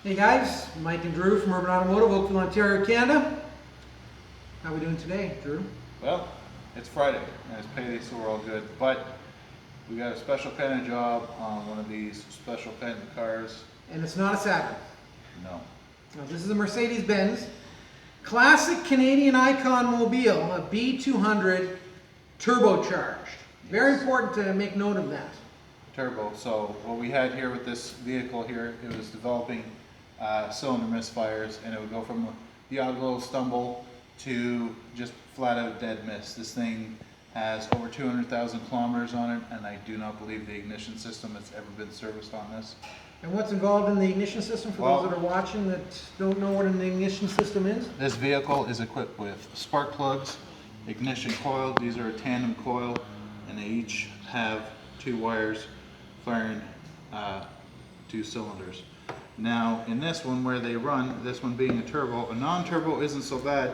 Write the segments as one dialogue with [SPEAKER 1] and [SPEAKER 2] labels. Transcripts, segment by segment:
[SPEAKER 1] Hey guys, Mike and Drew from Urban Automotive, Oakville Ontario, Canada. How are we doing today, Drew?
[SPEAKER 2] Well, it's Friday and it's payday, so we're all good. But we got a special kind of job on one of these special kind of cars.
[SPEAKER 1] And it's not a Saturn.
[SPEAKER 2] No.
[SPEAKER 1] No, this is a Mercedes Benz classic Canadian icon mobile, a B200 turbocharged. Very important to make note of that.
[SPEAKER 2] Turbo. So what we had here with this vehicle here, it was developing cylinder misfires, and it would go from the odd little stumble to just flat out dead miss. This thing has over 200,000 kilometers on it, and I do not believe the ignition system has ever been serviced on this.
[SPEAKER 1] And what's involved in the ignition system for those that are watching that don't know what an ignition system is?
[SPEAKER 2] This vehicle is equipped with spark plugs, ignition coil. These are a tandem coil, and they each have two wires firing two cylinders. Now in this one where they run, this one being a turbo, a non-turbo isn't so bad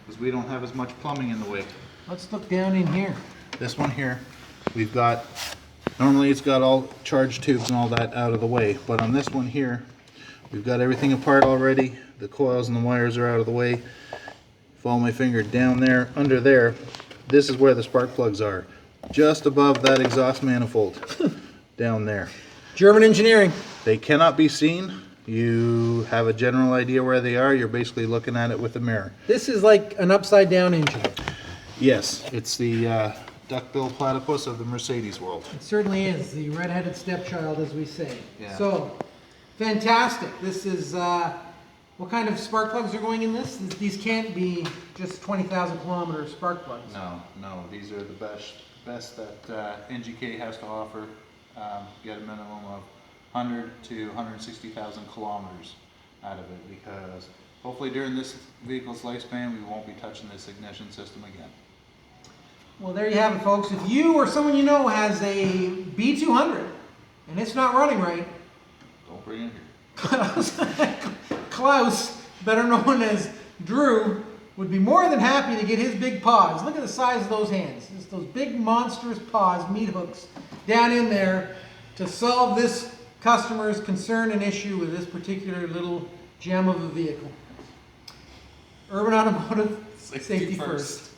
[SPEAKER 2] because we don't have as much plumbing in the way.
[SPEAKER 1] Let's look down in here.
[SPEAKER 2] This one here, we've got, normally it's got all charge tubes and all that out of the way, but on this one here, we've got everything apart already. The coils and the wires are out of the way. Follow my finger down there, under there, this is where the spark plugs are. Just above that exhaust manifold, down there.
[SPEAKER 1] German engineering.
[SPEAKER 2] They cannot be seen. You have a general idea where they are. You're basically looking at it with a mirror.
[SPEAKER 1] This is like an upside down engine.
[SPEAKER 2] Yes, it's the duckbill platypus of the Mercedes world.
[SPEAKER 1] It certainly is, the red-headed stepchild, as we say.
[SPEAKER 2] Yeah.
[SPEAKER 1] So, fantastic. This is, what kind of spark plugs are going in this? These can't be just 20,000 kilometer spark plugs.
[SPEAKER 2] No, these are the best that NGK has to offer. Get a minimum of 100 to 160,000 kilometers out of it, because hopefully during this vehicle's lifespan we won't be touching this ignition system again.
[SPEAKER 1] Well, there you have it, folks. If you or someone you know has a B200 and it's not running right,
[SPEAKER 2] Don't bring it here.
[SPEAKER 1] Klaus, better known as Drew, would be more than happy to get his big paws. Look at the size of those hands. Just those big monstrous paws, meat hooks, down in there to solve this customer's concern and issue with this particular little gem of a vehicle. Urban Automotive, safety first.